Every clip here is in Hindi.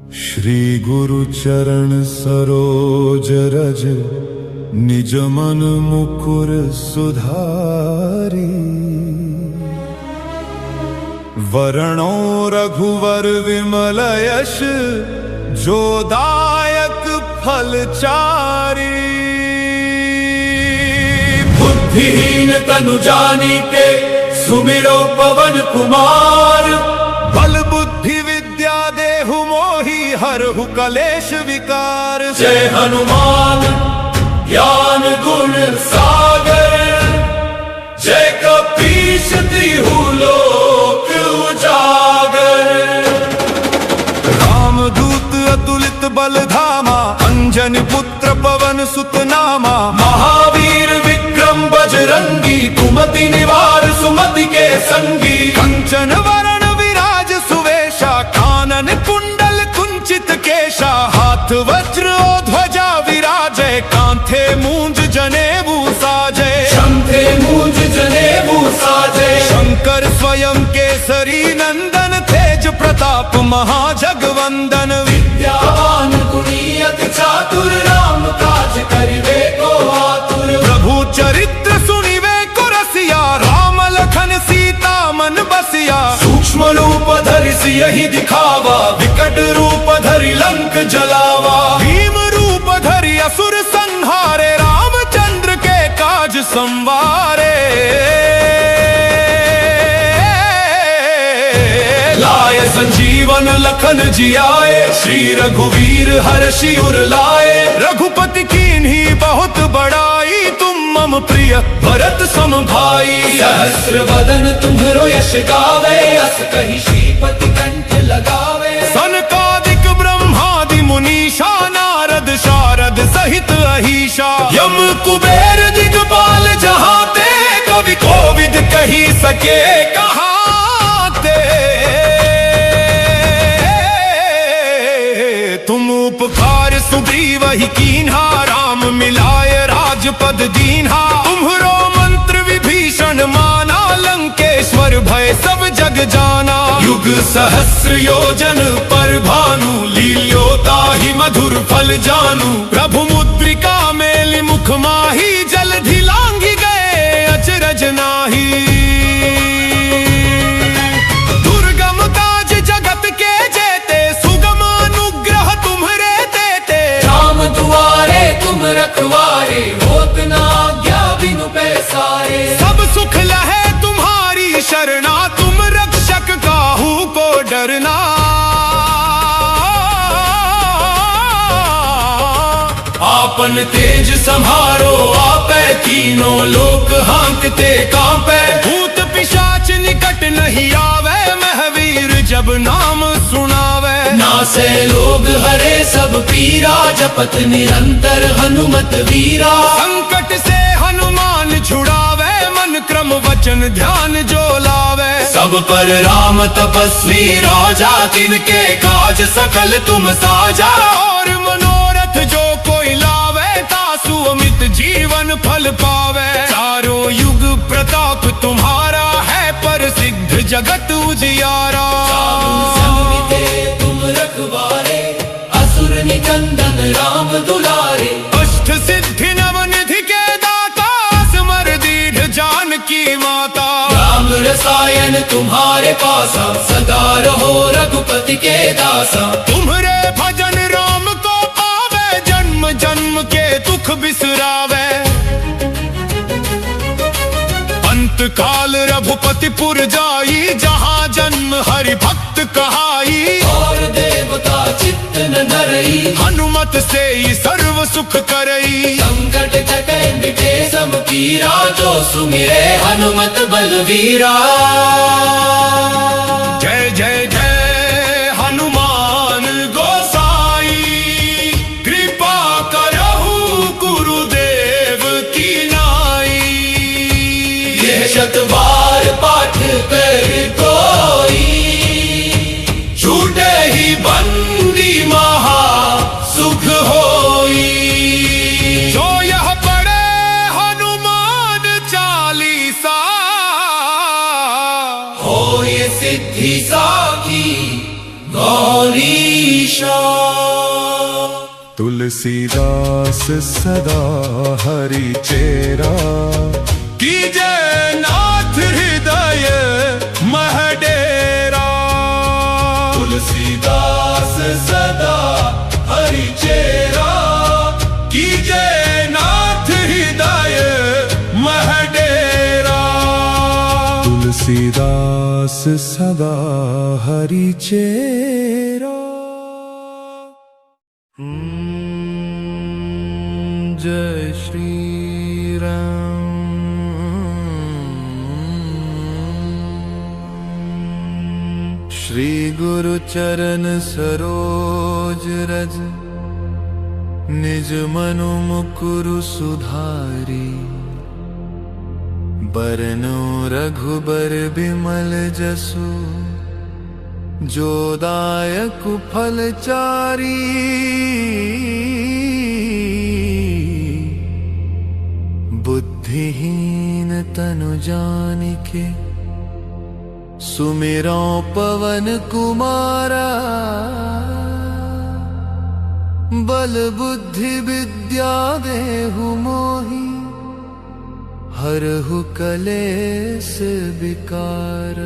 श्री गुरु चरण सरोज रज निज मन मुकुर सुधारी। वरणो रघुवर विमल यश जो दायक फल चारी। बुद्धिहीन तनु जानिके सुमिरो पवन कुमार। बल बुद्धि विद्या देहु मोहि हरहु कलेश विकार। जय हनुमान ज्ञान गुण सागर। जय कपीश तिहु लोक उजागर। रामदूत अतुलित बल धामा। अंजनी पुत्र पवन सुत नामा। महावीर विक्रम बजरंगी कुमति निवार सुमति के संगी। कंचन वरण विराज सुवेशा। कानन कुंडल कुंचित केशा। हाथ वज्र और ध्वजा विराजे। कांधे मूंज जनेऊ साजे। शंखे मूंज जनेऊ साजे। शंकर स्वयं केसरी नंदन। तेज प्रताप महाजगवंदन। विद्यावान गुणी अति चातुर। राम काज करिवे को आतुर। प्रभु चरित्र सुनिवे को रसिया। राम लखन सीता मन बसिया। सूक्ष्म रूप धरि सियहि दिखावा। विकट रूप धरि लंक जलावा। भीम रूप धरि असुर संहारे। रामचंद्र के काज संवारे। लाए संजीवन लखन जियाए। श्री रघुवीर हर्षि उर लाए। रघुपति कीन्ही बहुत बड़ाई। तुम मम प्रिय भरत सम भाई। सहस्र वदन तुम्हरो यश गावे। अस कहि श्रीपति कंठ लगावे। सनकादिक ब्रह्मादि मुनीषा। नारद शारद सहित अहीशा। यम कुबेर दिगपाल जहाते। कवि कोविद कही सके कहाते। तुम उपकार सुग्रीव ही कीन्हा। राम मिलाए राजपद दीन्हा। तुम्हरो मंत्र विभीषण माना। लंकेश्वर भय सब जग जाना। युग सहस्र योजन पर भानु। लील्योता ही मधुर फल जानू। प्रभु मुद्रिका मेलि मुख माही। जलधि लांघि गए अचरज नाही। दुर्गम काज जगत के जेते। सुगम अनुग्रह तुम्हरे देते। राम दुआरे तुम रखवारे। होत न आज्ञा बिनु पैसारे। सब सुख लहे तुम्हारी शरणा। तुम रक्षक काहू को डरना। आपन तेज सम्हारो आपै। तीनों लोक हांकते कांपै। भूत पिशाच निकट नहीं आवे। महावीर जब नाम सुनावे। नासे लोग हरे सब पीरा। जपत निरंतर हनुमत वीरा। संकट से हनुमान छुड़ावे। मन क्रम वचन ध्यान जो लावे। सब पर राम तपस्वी राजा। तिनके काज सकल तुम साजा। और मनोरथ जो कोई लावे। तासु अमित जीवन फल पावे। चारों युग प्रताप तुम्हारा है। पर सिद्ध जगत उजियारा। तुम रखवारे। असुर निकंदन राम दुलारे। अष्ट सिद्धि नव निधि के दाता। स्मर दीढ़ जानकी माता। राम रसायन तुम्हारे पासा। सदा रहो रघुपति के दासा। तुम्हरे भजन राम को पावे। जन्म जन्म के दुख बिसरावे। अंत काल रघुपति पुर जाई। जहाँ जन्म हरि भक्त कहाई। और देवता चित्त न धरई। हनुमत से ही सर्व सुख करई। संकट कटे मिटे सब पीरा। जो सुमिरे हनुमत बलवीरा। जय जय जय हनुमान गोसाई। कृपा करहु गुरुदेव की नाई। ये शत बार पाठ कर कोई। छूटे ही बंदी महा सुख होई। जो यह पढ़े हनुमान चालीसा। हो ये सिद्धि साखी गौरी ईशा। तुलसीदास सदा हरि चेरा, कीजे नाथ हृदय मह डेरा। तुलसीदास सदा हरि चेरा, कीजे नाथ हृदय मह डेरा। तुलसीदास सदा हरि चेरा। जय श्री राम। श्री गुरु चरण सरोज रज, निज मनु मुकुरु सुधारी। बरनो रघुबर बिमल जसु, जो दायक फल चारी। बुद्धिहीन तनु जानिके, सुमिरो पवन कुमारा। बल बुद्धि विद्या देहु मोहि, हरहु कलेस विकार।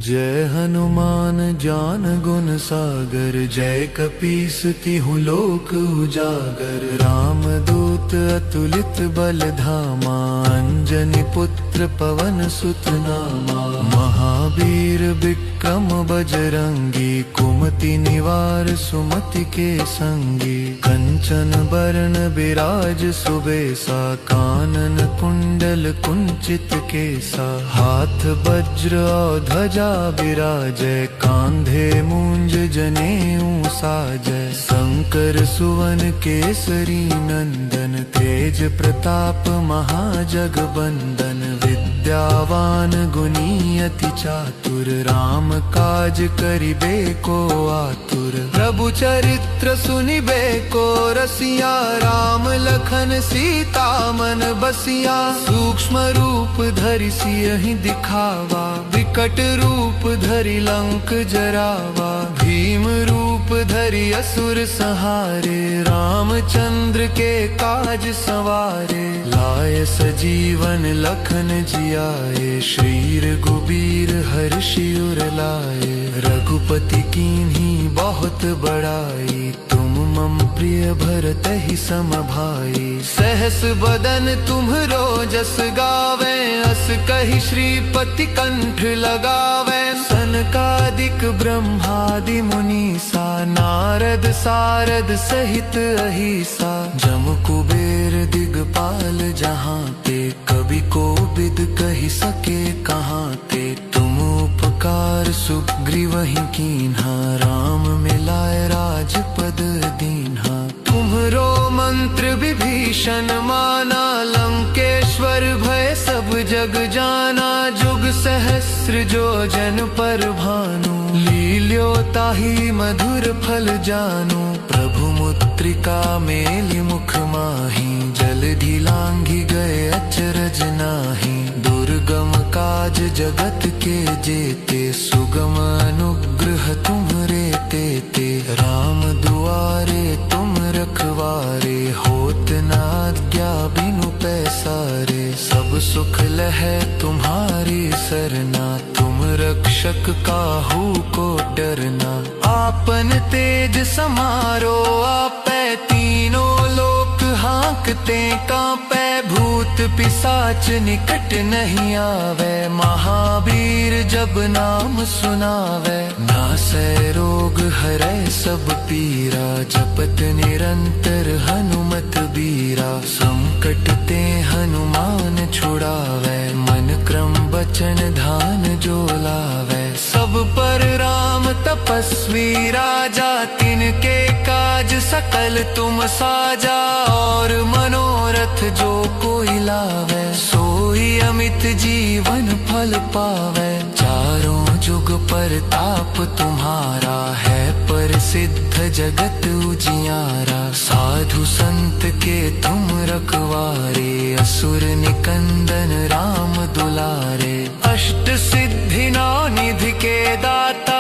जय हनुमान ज्ञान गुण सागर, जय कपीस तिहुँ लोक उजागर। रामदूत अतुलित बल धामा, अंजनी पुत्र पवन सुत नामा। महावीर विक्रम बजरंगी, कुमति निवार सुमति के संगी। कंचन बरन बिराज सुबेसा, कानन कुंडल कुंचित केसा। हाथ वज्र और ध्वजा विराजय, कांधे मूंज जनेऊ साजय। शंकर सुवन केसरी नंदन, तेज प्रताप महाजगबंदन। विद्यावान गुणी अति चातुर, राम काज करिबे को आतुर। प्रभु चरित्र सुनिबे को रसिया, राम लखन सीता मन बसिया। सूक्ष्म रूप धरि सियहि दिखावा, विकट रूप धरि लंक जरावा। भीम रूप धरि असुर संहारे, रामचंद्र के काज सवारे। लाय सजीवन लखन जियाए, श्री रघुबीर हर्षि उर लाए। रघुपति कीन्ही बहुत बड़ाई, तुम मम प्रिय भरतहि सम भाई। सहस बदन तुम्हरो जस गावे, अस कहि श्रीपति कंठ लगावे। सनकादिक ब्रह्मादि मुनीसा, नारद सारद सहित अहिसा। जम कुबेर दिगपाल जहाँते, कवि कोविद कहि सके कहाँते। तुम उपकार सुग्रीवहि कीन्हा, राम मिलाय राजपद दीन्हा। तुम्हरो मंत्र विभीषण माना, लंकेश्वर भय सब जग जाना। जुग सहस्र जो जन पर भानु, लील्यो ताहि मधुर फल जानु। प्रभु मुद्रिका मेलि मुख माहि, जलधि लांघि गए अचरज नाही। दुर्गम काज जगत के जेते, सुगम अनुग्रह तुम्हरे तेते। राम दुआरे तुम रखवारे, होत न आज्ञा बिनु पैसारे। सब सुख लहै तुम्हारी सरना, तुम रक्षक काहू को डरना। आपन तेज समारो आपै, तीनों लोक हांकते कांपै। भूत पिशाच निकट नहीं आवे, महावीर जब नाम सुनावे। नासै रोग हरै सब पीरा, जपत निरंतर हनुमत बीरा। संकट ते हनुमान छुड़ावे, मन क्रम बचन ध्यान जो लावे। सब पर राम तपस्वी राजा, तिनके काज सकल तुम साजा। और मनोरथ जो कोई लावे, सोई अमित जीवन फल पावे। चारों जुग परताप तुम्हारा है, प्रसिद्ध जगत उजियारा। साधु संत के तुम रखवारे, असुर निकंदन राम दुलारे। अष्ट सिद्धि नौ निधि के दाता,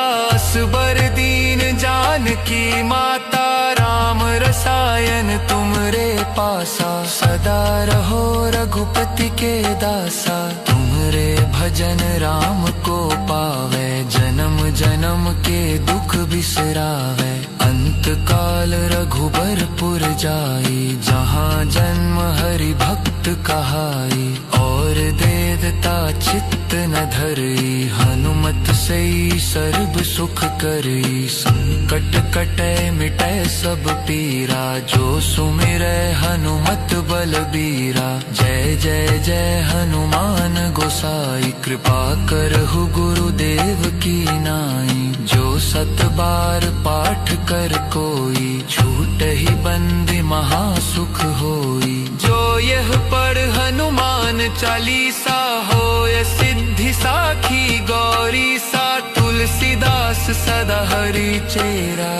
जानकी माता राम रसायन तुमरे पासा, सदा रहो रघुपति के दासा। तुमरे भजन राम को पावे, जन्म जन्म के दुख बिसरावे। अंत काल रघुबरपुर जाई, जहाँ जन्म हरि भक्त कहाई। और देवता चित्त न धरई, हनुमत सई सर्ब सुख करई। संकट कटे मिटे सब पीरा, जो सुमिरै हनुमत बलबीरा। जय जय जय हनुमान गोसाई, कृपा करहु गुरुदेव की नाई। जो सत बार पाठ कर कोई, छूटहि बंदी महासुख होई। जो यह पढ़ हनुमान चालीसा, होय सिद्धि साखी गौरी सा। तुलसीदास सदा हरि चेरा,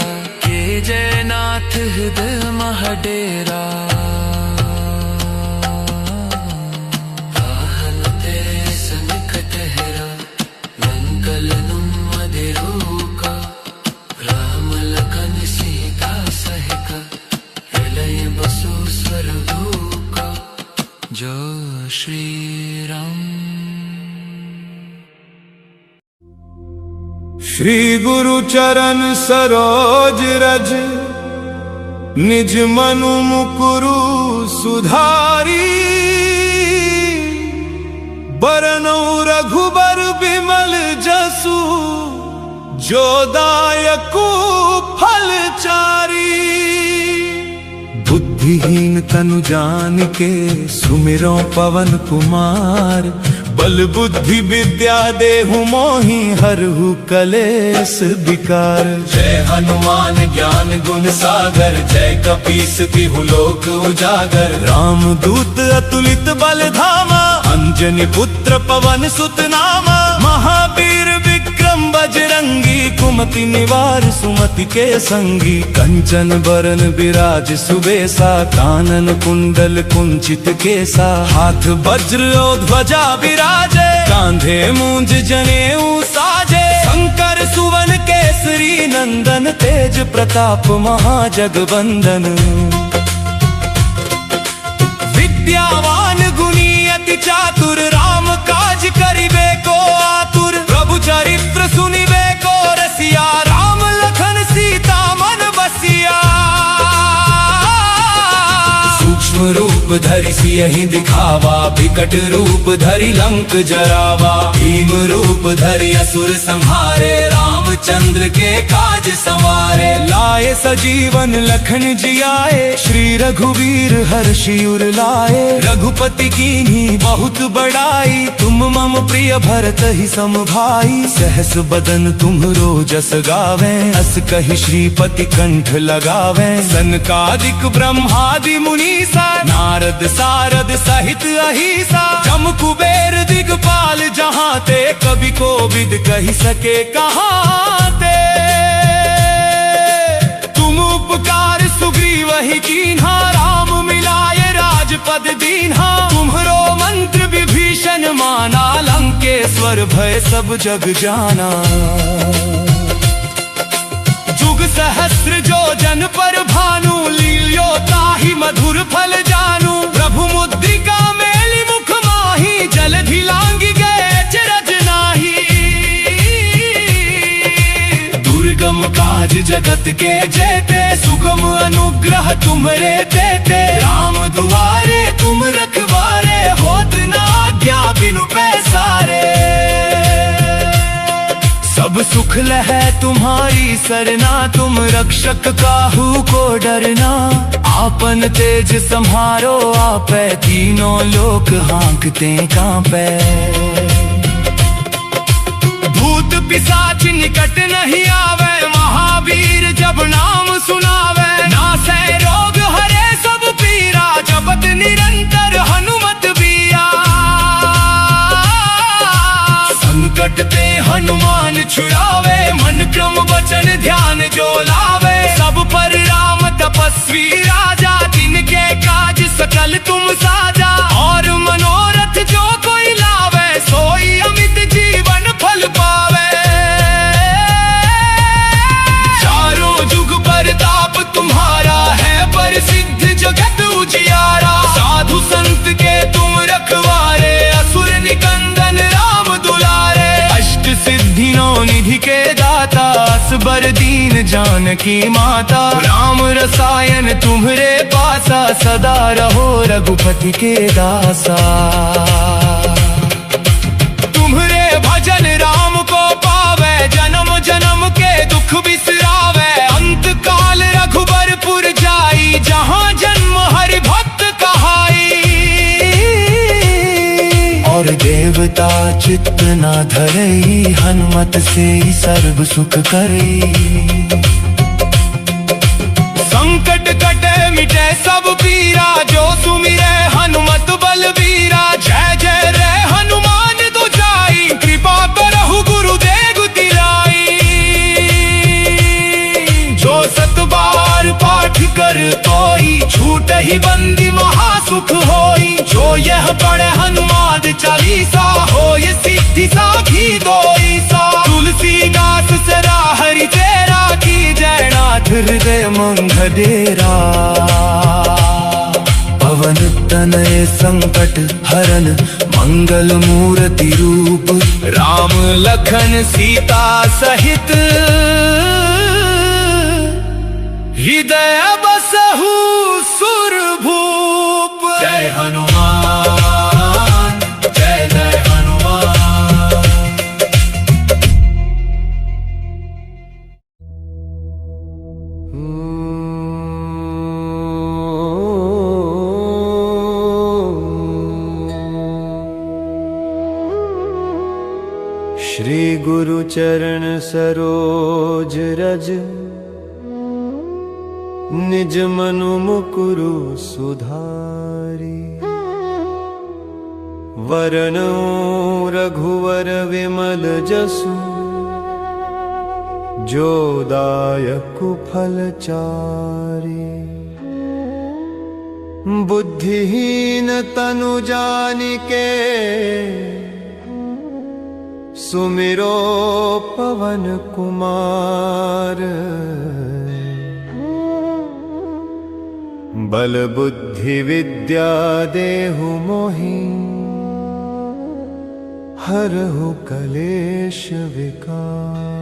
के जयनाथ हृदय मह डेरा। जय श्री राम। श्री गुरु चरण सरोज रज, निज मनु मुकुरु सुधारी। बरनौ रघुबर बिमल जसु, जो दायकु फल चारी। बुद्धिहीन तनु जानिके, सुमिरो पवन कुमार। बल बुद्धि विद्या देहु मोहि, हरहु कलेस विकार। जय हनुमान ज्ञान गुण सागर, जय कपीस तिहु लोक उजागर। राम दूत अतुलित बल धामा, अंजनी पुत्र पवन सुत नामा। महावीर विक्रम बजरंगी, कुमति निवार सुमति के संगी। कंचन बरन विराज सुबेसा, कानन कुंडल कुंचित केसा। हाथ वज्र और ध्वजा विराजे, कांधे मूंज जनेऊ साजे। शंकर सुवन केसरी नंदन, तेज प्रताप महाजगवंदन। विद्यावान गुणी अति चातुर, राम काज करिबे को आतुर। प्रभु चरित्र सुनिबे को रसिया, राम लखन सीता मन बसिया। सूक्ष्म रूप धरि सियहि दिखावा, विकट रूप धरि लंक जरावा। भीम रूप धरि असुर संहारे, रामचंद्र के काज संवारे। लाए सजीवन लखन जियाए, श्री रघुवीर हर्षि उर लाए। रघुपति कीन्ही बहुत बड़ाई, तुम मम प्रिय भरत ही सम भाई। सहस बदन तुम्हरो जस गावे, अस कहि श्रीपति कंठ लगावे। सनकादिक ब्रह्मादि मुनीसा, नारद सारद सहित अहिसा। जम कुबेर दिगपाल जहाँ ते, कवि कोविद कहि सके कहाँ ते। तुम उपकार सुग्रीव ही कीन्हा, राम मिलाए राजपद दीन्हा। तुम्हरो मंत्र विभीषण माना, लंकेश्वर भय सब जग जाना। जुग सहस्र जो जन पर भानु, लील्यो ताहि मधुर फल जानू। प्रभु मुद्रिका मेलि मुख माही, जलधि लांघि गए अचरज नाहि। दुर्गम काज जगत के जेते, सुगम अनुग्रह तुम्हरे तेते। राम दुआरे तुम रखवारे, होत न आज्ञा बिनु पैसारे। सब सुख लहै तुम्हारी सरना, तुम रक्षक काहू को डरना। आपन तेज सम्हारो आपै, तीनों लोक हाँकते कांपै। भूत पिशाच निकट नहीं आवे, महावीर जब नाम सुनावे। नासै रोग हरे सब पीरा, जपत निरंतर हनुमत बीरा। संकट ते हनुमान छुड़ावे, मन क्रम वचन ध्यान जो लावे। सब पर राम तपस्वी राजा, जिनके काज सकल तुम साजा। और मनोरथ जो कोई लावे, सोई अमित जीवन फल पावे। चारों जुग निधि के दाता असबर दीन जानकी माता राम रसायन तुम्हरे पासा सदा रहो रघुपति के दासा। तुम्हरे भजन राम को पावे जन्म जन्म के दुख बिसरावे अंत काल रघुबरपुर जाई जहाँ जन्म हरि भक्त कहाई। और देवता चित्त न धरई हनुमत से सर्व सुख करई। संकट कटे मिटे सब पीरा जो सुमिरे हनुमत बलबीरा। जय जय रे हनुमान दुजाई कृपा करहु गुरुदेव तिलाई। जो सत बार पाठ कर कोई छूट ही बंदी महासुख होई। जो यह पढ़े हनुमान चालीसा हो ये सिद्धि साखी दोई सा। तुलसीदास सरा हरि तेरा की जय नाथ हृदय मंग डेरा। पवन तनय संकट हरन मंगल मूर्ति रूप राम लखन सीता सहित हृदय बसहु सुरभूप। जय हनुमान जय जय हनुमान। श्री गुरु चरण सरोज रज निज मनु मुकुरु सुधारी। वरनौ रघुवर विमल जसु जो दायकु फल चारि। बुद्धिहीन तनु जानिके सुमिरो पवन कुमार। बल बुद्धि विद्या देहु मोहि हरहु कलेश विकार।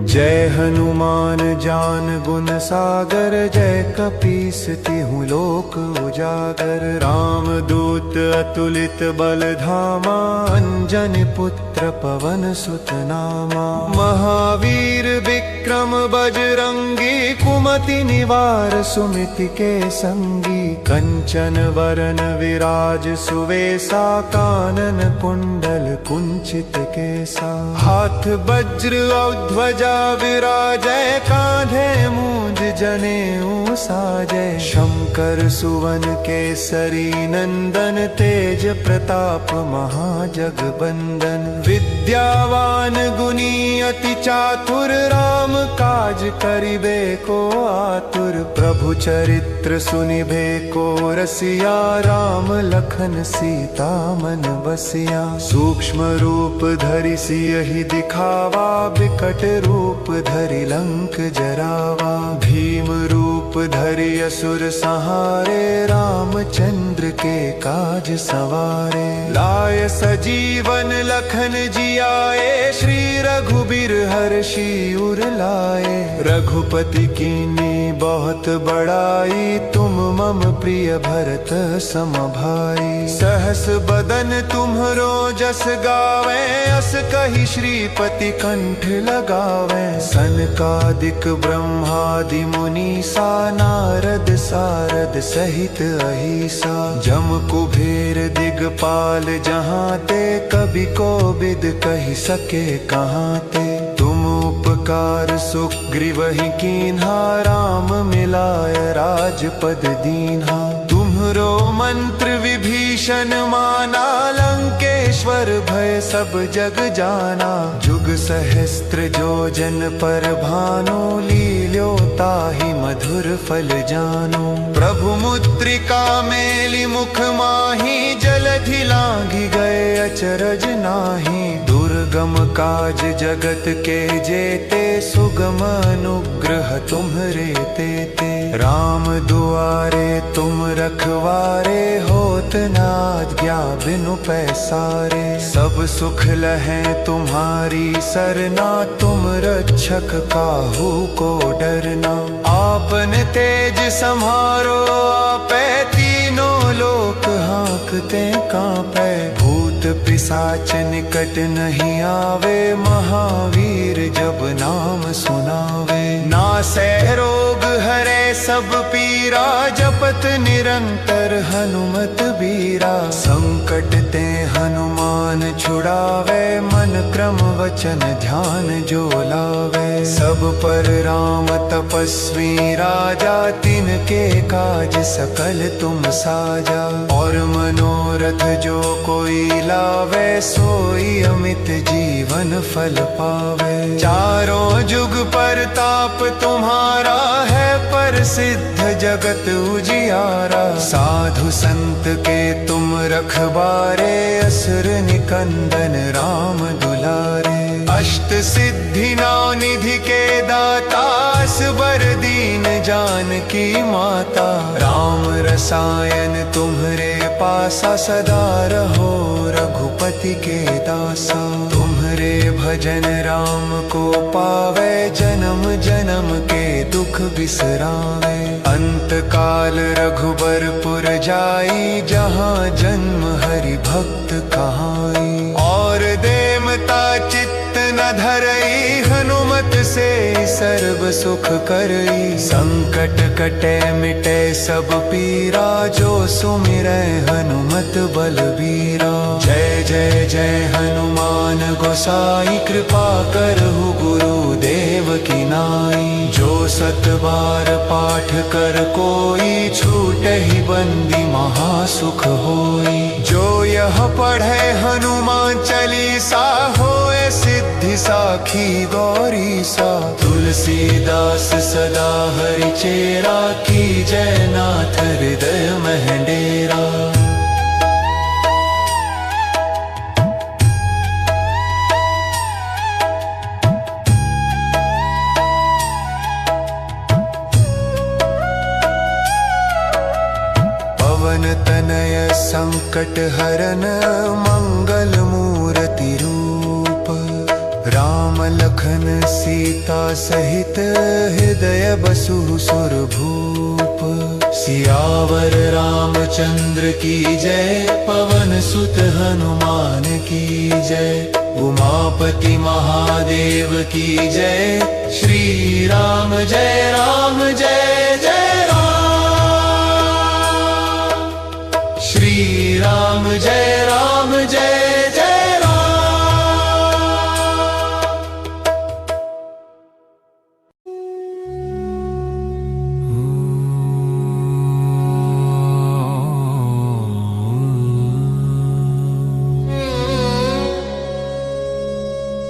जय हनुमान ज्ञान गुण सागर जय कपीस तिहुँ लोक उजागर। राम दूत अतुलित बल धामा अंजनी पुत्र पवन सुत नामा। महावीर विक्रम बजरंगी कुमति निवार सुमति के संगी। कंचन वरन विराज सुवेसा कानन कुंडल कुंचित केसा। हाथ वज्र और ध्वजा विराजय कांधे मूंज जनेऊ साजय। शंकर सुवन केसरी नंदन तेज प्रताप महाजगबंदन। विद्यावान गुणी अति चातुर राम काज करिबे को आतुर। प्रभु चरित्र सुनिबे को रसिया राम लखन सीता मन बसिया। सूक्ष्म रूप धरि सियहि दिखावा बिकट रूप धरि लंक जरावा। भीम रूप धरि असुर संहारे रामचंद्र के काज सवारे। लाय सजीवन लखन जियाए श्री रघुबीर हर्षि उर लाए। रघुपति कीन्ही बहुत बड़ाई तुम मम प्रिय भरत सम भाई। सहस बदन तुम्हरो जस गावे अस कहि श्रीपति कंठ लगावे। सनकादिक ब्रह्मादि मुनीसा नारद सारद सहित अहिसा। जम कुबेर दिगपाल जहाँ ते कभी कोविद कहि सके कहाँ ते। तुम उपकार सुग्रीवहि कीन्हा राम मिलाय राजपद दीन्हा। तुम्हरो मंत्र विभीषण माना लंकेश्वर भय सब जग जाना। जुग सहस्त्र जो जन पर भानु लील्यो ताहि मधुर फल जानो। प्रभु मुद्रिका मेलि मुख माहि जलधि लांघि गए अचरज नाही। दुर्गम काज जगत के जेते, सुगम अनुग्रह तुम्हरे तेते। राम दुआरे तुम रखवारे, होत न आज्ञा बिनु पैसारे। सब सुख लहें तुम्हारी सरना, तुम रक्षक काहू को डरना। आपन तेज सम्हारो आपे, तीनों लोक हाँकते कांपे। भूत पिशाच निकट नहीं आवे, महावीर जब नाम सुनावे। नासै रोग हरे सब पीरा, जपत निरंतर हनुमत बीरा। संकट ते हनुमान छुड़ावे, मन क्रम वचन ध्यान जो लावे। सब पर राम तपस्वी राजा, तिनके काज सकल तुम साजा। और मनोरथ जो कोई लावे, सोई अमित जीवन फल पावे। चारों जुग परताप तुम्हारा है, प्रसिद्ध जगत उजियारा। साधु संत के तुम रखबारे, असुर निकंदन राम दुलारे। अष्ट सिद्धि नौ निधि के दाता, असबर दीन जानकी माता। राम रसायन तुम्हरे पासा, सदा रहो रघुपति के दासा। तुम्हरे भजन राम को पावे, जन्म जन्म के दुख बिसरावे। अंत काल रघुबरपुर जाई, जहाँ जन्म हरि भक्त कहाई। और देमता चित्त न धरई, हनुमत से सर्व सुख करई। संकट कटे मिटे सब पीरा, जो सुमिरै हनुमत बलबीरा। जय जय जय हनुमान गोसाई, कृपा करहु गुरुदेव की नाई। जो सत बार पाठ कर कोई, छूटहि बंदी महासुख होई। जो यह पढ़े हनुमान चालीसा, होए सिद्धि साखी गौरी सा। तुलसीदास सदा हरि चेरा, की जय नाथ हृदय मह डेरा। पवन तनय संकट हरन, मंगल मूर्ति रूप। राम लखन सीता सहित, हृदय बसु सुरभूप। सियावर रामचंद्र की जय, पवन सुत हनुमान की जय। उमापति महादेव की जय, श्री राम जय राम जय जय राम। श्री राम जय राम जय जय राम।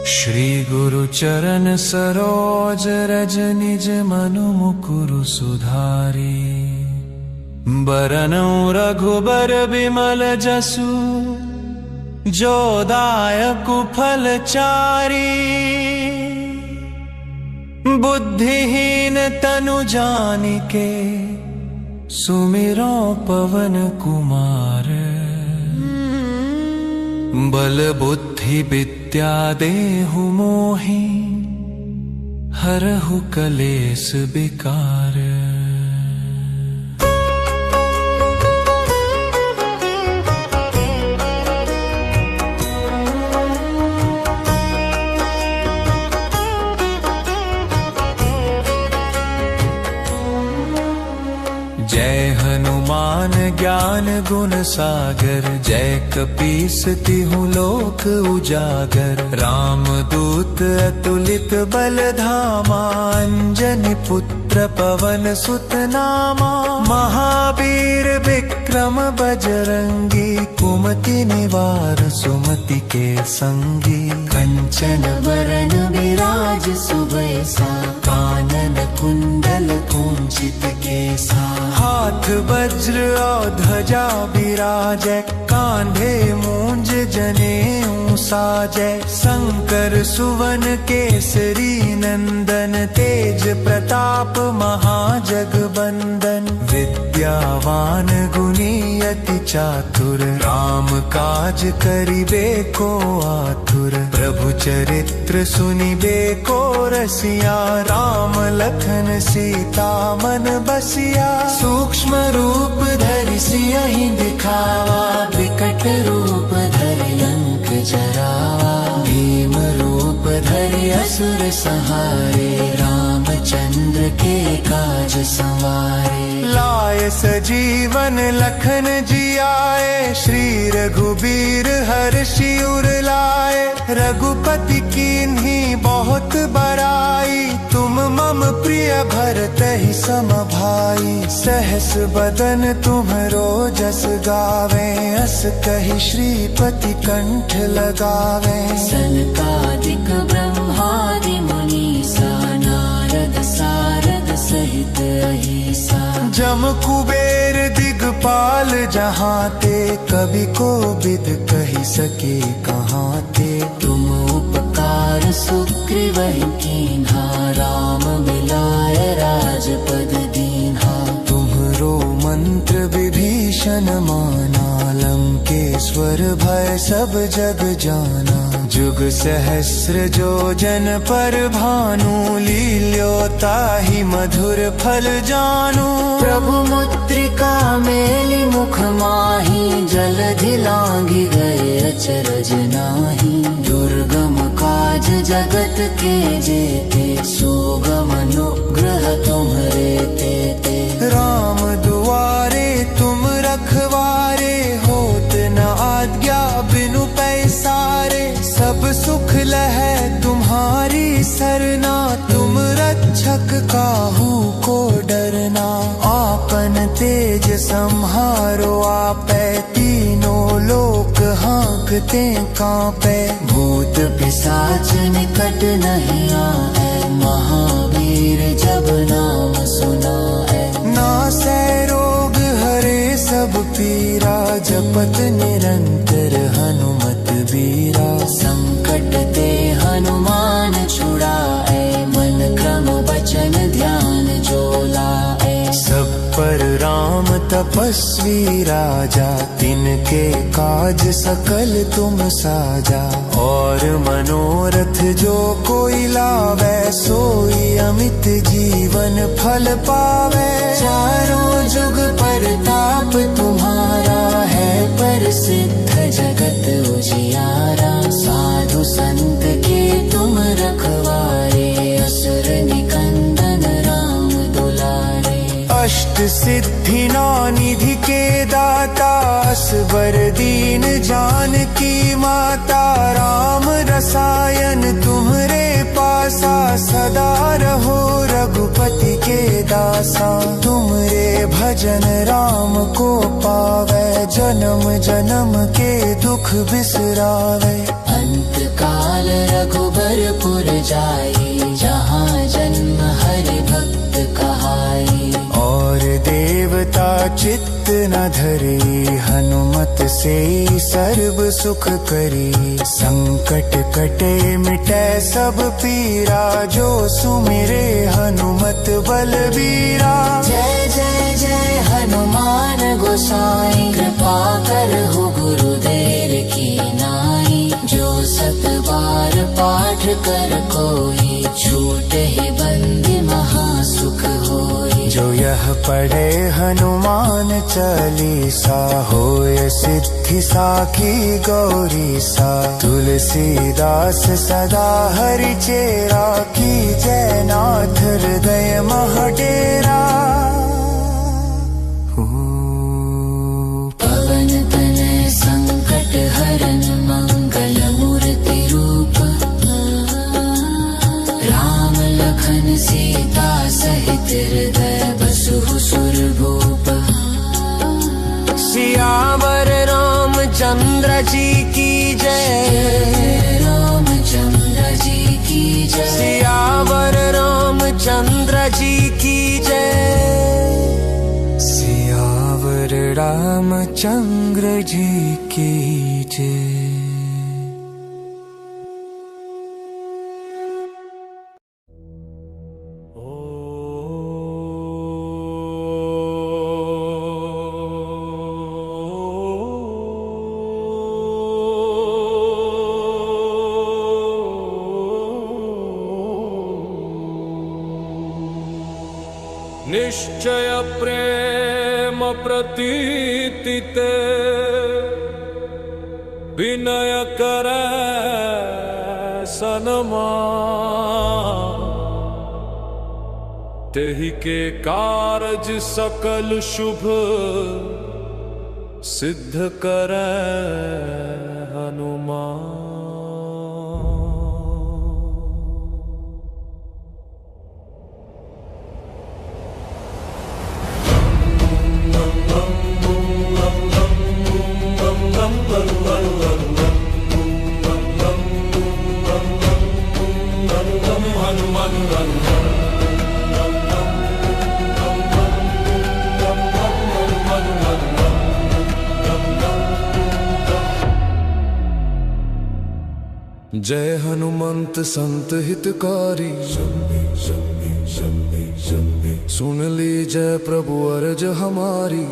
श्री गुरु चरण सरोज रज, निज मनु मुकुरु सुधारी। बरनउँ रघुबर बिमल जसु, जो दायक फल चारी। बुद्धिहीन तनु जानिके, सुमिरो पवन कुमार। बल बुद्धि विद्या देहु मोहि, हरहु कलेस विकार। जय हनुमान ज्ञान गुण सागर, जय कपीस तिहु लोक उजागर। राम दूत अतुलित बल धामा, अंजनी पुत्र पवन सुत नामा। महावीर विक्रम बजरंगी, कुमति निवार सुमति के संगी। कंचन वरण विराज सुबैसा, कानन कुंडल कुंचित केसा। हाथ वज्र और ध्वजा विराजै, कांधे मूंज जनेऊ साजै। शंकर सुवन केसरी नंदन, तेज प्रताप महाजगबंदन। विद्यावान गुणी अति चातुर, राम काज करिबे को आतुर। प्रभु चरित्र सुनिबे को रसिया, राम लखन सीता मन बसिया। सूक्ष्म रूप धरि सियहि दिखावा, विकट रूप धरि लंक जरावा। भीम रूप धरि असुर संहारे, रामचंद्र के काज संवारे। लाय सजीवन लखन जियाए, श्री रघुबीर हर्षि उर लाए। रघुपति कीन्ही बहुत बड़ाई, तुम मम प्रिय भरतहि सम भाई। सहस बदन तुम्हरो जस गावे, अस कहि श्रीपति कंठ लगावे। सनकादिक ब्रह्मादि मुनीसा, नारद सारद सहित अहिसा। जम कुबेर दिगपाल जहाँ ते, कवि को बिद कहि सके कहाँ ते। तुम उपकार सुग्रीवहि कीन्हा, राम मिलाय राजपद दीन्हा। तुम्हरो मंत्र विभीषण माना, लंकेश्वर भय सब जग जाना। जुग सहस्र जो जन पर भानु, लील्योताहि मधुर फल जानू। प्रभु मुद्रिका मेलि मुख माहि, जलधि लांघि गए अचरज नाही। दुर्गम काज जगत के जेते, सुगम अनुग्रह तुम्हरे तेते। राम दुआरे तुम रखवारे, होत न आज्ञा बिनु पैसारे। सब सुख लहै तुम्हारी सरना, तुम रक्षक काहू को डरना। आपन तेज संहारो आपै, तीनों लोक हाँकते कांपै। भूत पिशाच निकट नहीं आए, महावीर जब नाम सुनाए। नासै रोग हरे सब पीरा, जपत निरंतर हनुमत बीरा। संकट ते हनुमान छुड़ाए, मन क्रम वचन ध्यान जो लाए। सब पर राम तपस्वी राजा, तिनके काज सकल तुम साजा। और मनोरथ जो कोई लावे, सोई अमित जीवन फल पावे। चारों जुग परताप तुम्हारा है, प्रसिद्ध जगत उजियारा। साधु संत के तुम रखवारे, असुर निकंदन राम दुलारे। अष्ट सिद्धि नौ निधि के दाता, असबर दीन जानकी माता। राम रसायन तुम्हरे पासा, सदा रहो रघुपति के दासा। तुमरे भजन राम को पावे, जन्म जन्म के दुख बिसरावे। अंत काल रघुबरपुर जाई, जहाँ जन्म हरि भक्त कहाई। और देवता चित्त न धरे, हनुमत से सर्व सुख करी। संकट कटे मिटे सब पीरा, जो सुमिरे हनुमत बलबीरा। जय जय जय हनुमान गोसाई, कृपा करहु गुरुदेव की नाई। जो सत बार पाठ कर कोई, छूटे ही बंदी महासुख होई। जो यह पढ़े हनुमान चालीसा, होय सिद्धि साखी गौरी सा। तुलसीदास सदा हरि चेरा, की जय नाथ हृदय मह डेरा। पवन तनय संकट हरन, मंगल मूर्ति रूप। राम लखन सीता सहित हृदय बसु सुरभूप। सियावर रामचंद्र जी की जय, रामचंद्र जी की जय। सियावर रामचंद्र जी की जय। चंद्र जी की जय। निश्चय प्रेम प्रतीति ते विनय करे सनमा, तेहि के कारज सकल शुभ सिद्ध करे हनुमान। जय हनुमंत संत हितकारी, सुन ली जय प्रभु अरज हमारी।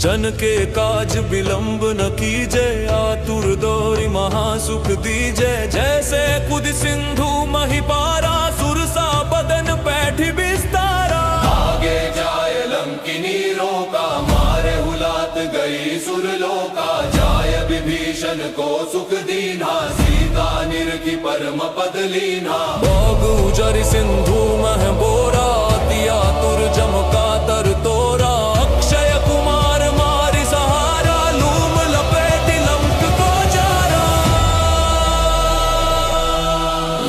जन के काज विलंब न कीजय, आतुर दौरी महासुख दीजय। जैसे कुद सिंधु महिपारा, सुरसा बदन पैठ विस्तारा। आगे जाय लंकिनी रोका, मारे हुलात गई सुरलोका। जाय विभीषण को सुख दीना, सीता निरखी परम पद लीना। बागुजर सिंधु मह बोरा, दिया तुर जमका तर तोरा। अक्षय कुमार मारि सहारा, लूम लपेटि लंक को जारा।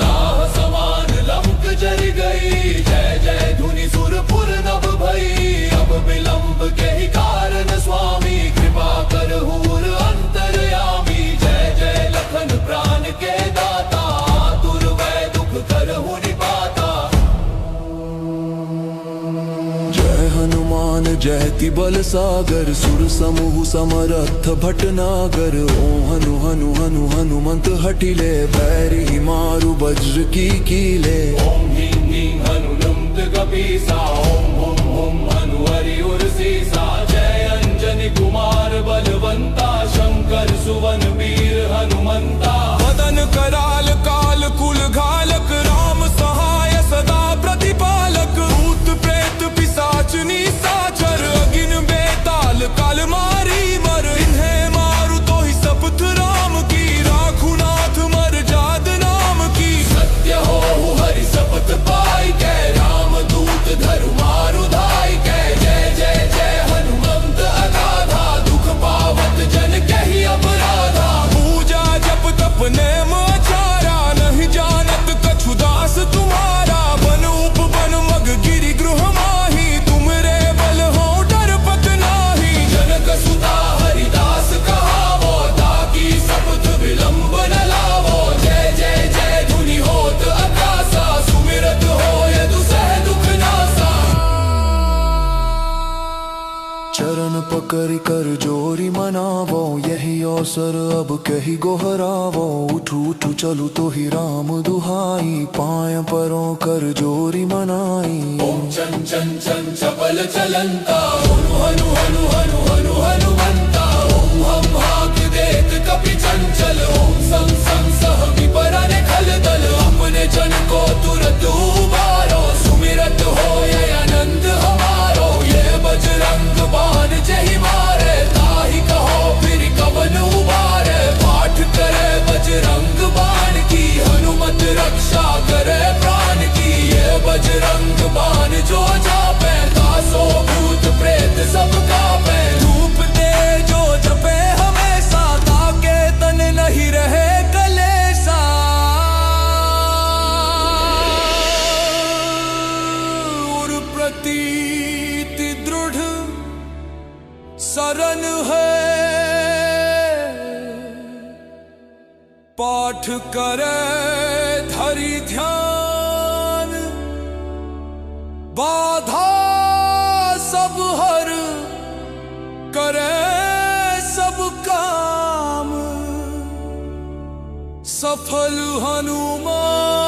लाह समान लंक जर गई, जय जय धुनि सुरपुर नभ भई। अब विलंब के ही कारण स्वामी, कृपा करहूर अंतरयामी। जय जय लखन प्राण के दाता, आतुर वै दुख करहु निपाता। जय हनुमान जयति बल सागर, सुर समूह समरथ भटनागर। ओम हनु हनु हनु हनुमंत हठिले, बैरी मारु वज्र की कीले। ओम ह्रीं ह्रीं हनुमंत कपीसा, ओम हुम हुम हनु हरि उर सीसा। जय अंजनी कुमार बलवंता, शंकर सुवन वीर हनुमंता। मदन कराल काल कुल घालक, राम सहाय सदा प्रतिपालक। भूत प्रेत पिशाच निशाचर, अगिन बेताल काल मारी मर। इन्हें मारु तो ही शपथ राम की, राखु नाथ मर जाद नाम की। सत्य हो हरि शपथ पाई कै, राम दूत धरु मारु धाई कै। जय जय जय हनुमंत अगाधा, दुख पावत जन कहि अपराधा। पूजा जप तप नेम आचारा, नहीं जानत कछु दास तुम्हारा। बन उपवन मग गिरि गृह माही, तुमरे बल हो डरपत नाही। जनक सुता हरिदास कहावो, ताकि शपथ विलंब न लावो। जय जय जय धुनि होत आकाशा, सुमिरत होय दुसह दुख नासा। चरण पकड़ कर जोरी मनावो, यही अवसर अब कही गोहरावो। उठू उठू चलू तो ही राम दुहाई, पाय परों कर जोरी मनाई। ओम चन चन चन चपल चलंता, हनु हनु हनु हनु हनु हनुमंता। ओम हम हाक देत कपि चंचल, ओम सं सं सह विपरन खल दल। अपने जन को तुरत उबारो, सुमिरत होय अनंत हमारो। ये बजरंग बाण जहि मारे, ताहि कहो फिर कवन उबारे। पाठ करे बजरंग बाण की, हनुमत रक्षा करे प्राण की। ये बजरंग बाण जो जापे, तासो भूत प्रेत सब कापे। धूप दे जो जपे हमेशा, ताके तन नहीं रहे कलेसा। उर प्रतीति दृढ़ शरण है, पाठ करे धरि ध्यान। बाधा सब हर सफल हनुमान।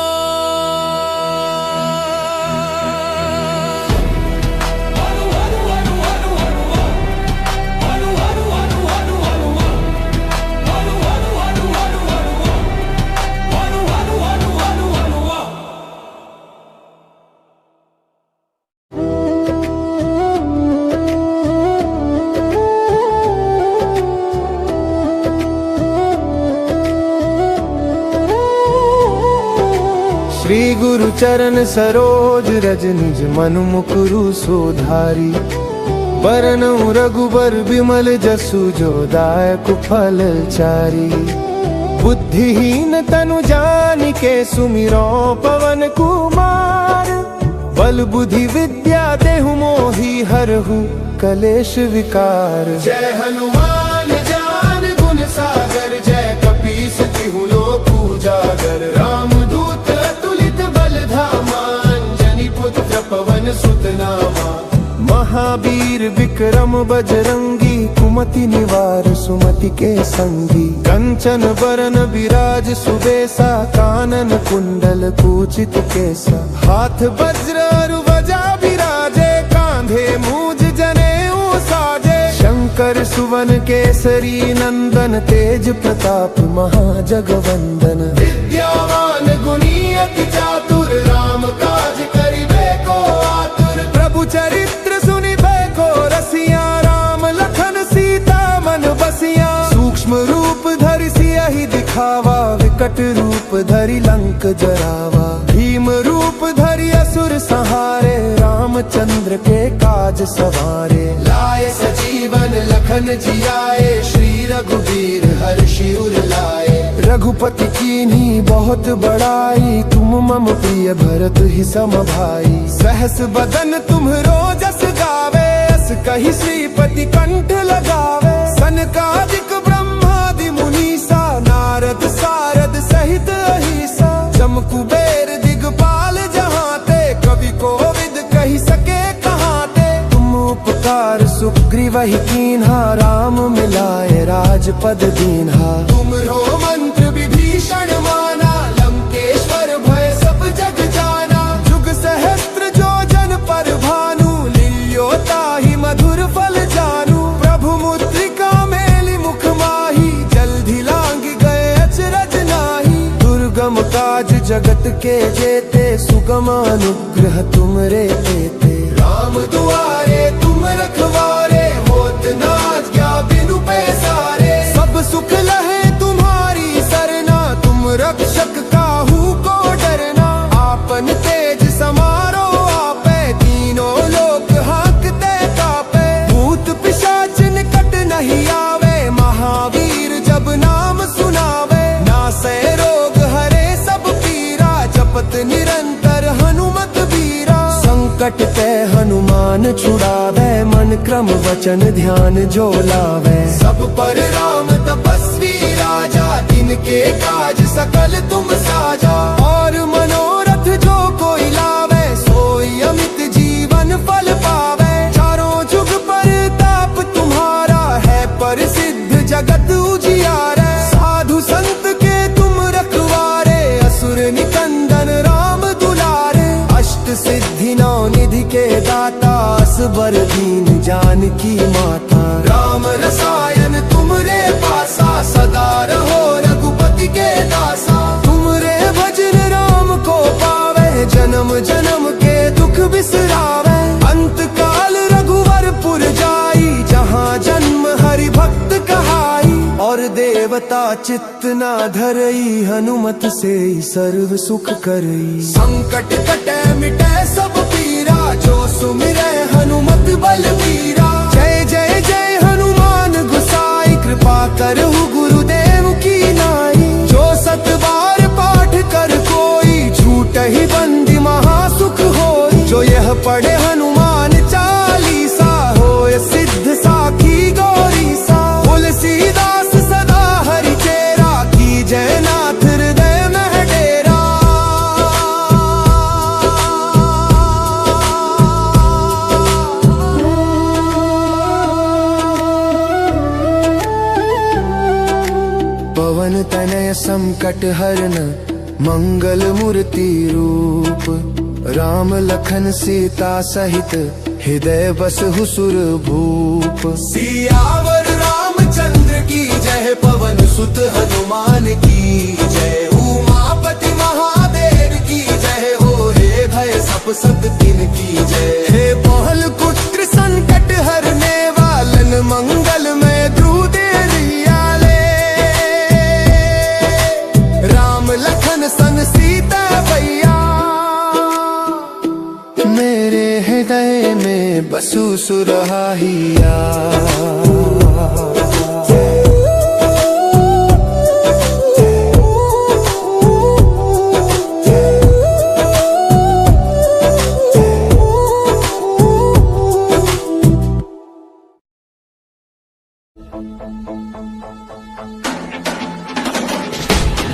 श्री गुरु चरण सरोज रज निज मनु मुकुरु सुधारी। बरनउँ रघुबर बिमल जसु जो दायक फल चारी। बुद्धिहीन तनु जानिके सुमिरो पवन कुमार। बल बुद्धि विद्या देहु मोहि हरहु कलेश विकार। जय हनुमान ज्ञान गुण सागर जय कपीस तिहु लोक उजागर। राम दूत अतुलित बल धामा अंजनी पुत्र पवन सुत नामा। महावीर विक्रम बजरंगी कुमति निवार सुमति के संगी। कंचन बरन विराज सुबेसा कानन कुंडल कुचित केसा। हाथ वज्र ध्वजा विराजे कांधे मूज जनेऊ साजे। शंकर सुवन केसरी नंदन तेज प्रताप महाजगवंदन। विद्यावान गुणी अति चातुर राम काज करिबे को आतुर। प्रभु चरित्र सुनिबे को रसिया राम लखन सीता मन बसिया। सूक्ष्म रूप धरि सियहि दिखावा विकट रूप धरि लंक जरावा। भीम रूप धरि असुर संहारे रामचंद्र के काज सवारे। लाए सजीवन लखन जियाए श्री रघुवीर हर्षि उर लाए। रघुपति कीन्ही बहुत बड़ाई तुम मम प्रिय भरत ही सम भाई। सहस बदन तुम्हरो जस गावे अस कहि श्रीपति कंठ लगावे। सनकादिक ब्रह्मादि मुनीसा नारद सारद सहित अहिसा। जम कुबेर दिगपाल जहाते कवि कोविद कहि सके कहाते। तुम उपकार सुग्रीवहि कीन्हा राम मिलाए राजपद दीन्हा। तुमरो मंत्र विभीषण माना लंकेश्वर भय सब जग जाना। जुग सहस्त्र जो जन पर भानु लील्यो ताहि मधुर फल जानू। प्रभु मुद्रिका मेलि मुख माही जल्दी लांग गए अचरज नाही। दुर्गम काज जगत के जेते सुगम अनुग्रह तुमरे तेते। राम दुआरे तुम रखवारे होत न आज्ञा बिनु पैसारे। सब सुख लहे तुम्हारी सरना तुम रक्षक काहू को डरना। आपन तेज समारो आपे तीनों लोक हांकते कापे। भूत पिशाच निकट नहीं आवे महावीर जब नाम सुनावे। नासै रोग हरे सब पीरा जपत निरंतर हनुमत बीरा। संकट ते हनुमान छुड़ावे मन क्रम वचन ध्यान जो लावे। सब पर राम तपस्वी राजा जिनके काज सकल तुम साजा। और मनोरथ जो कोई लावे सोई अमित जीवन फल पावे। चारों जुग पर ताप तुम्हारा है प्रसिद्ध जगत उजियारे। साधु संत के तुम रखवारे असुर निकंदन राम दुलारे। अष्ट सिद्धि नौ निधि के दाता असबर दीन जानकी माता। राम रसायन तुमरे पासा सदा रहो रघुपति के दासा। तुमरे भजन राम को पावे जन्म जन्म के दुख बिसरावे। अंत काल रघुवर पुर जाई जहाँ जन्म हरि भक्त कहाई। और देवता चित्त न धरई हनुमत से सर्व सुख करई। संकट कटे मिटे सब पीरा जो सुमिरै हनुमत बलबीरा। जय जय जय हनुमान गोसाई कृपा करहु गुरुदेव की नाई। जो सत बार पाठ कर कोई छूटहि बंदी महासुख होई। जो यह पढ़े हनुमान चालीसा होय सिद्ध साखी गौरीसा। तुलसीदास सदा हरि चेरा की जय नाथ हृदय में डेरा। संकट हरन मंगल मूर्ति रूप। राम लखन सीता सहित हृदय बसहु सुर भूप। सियावर रामचंद्र की जय, पवन सुत हनुमान की जय। उमापति महादेव की जय हो, हे भय सब दिन की जय। हे पहल पुत्र संकट हरने वालन, मंगल में द्रुत रियाले। राम लखन सन सीता भैया, मेरे हृदय में बसु सुरहाइया।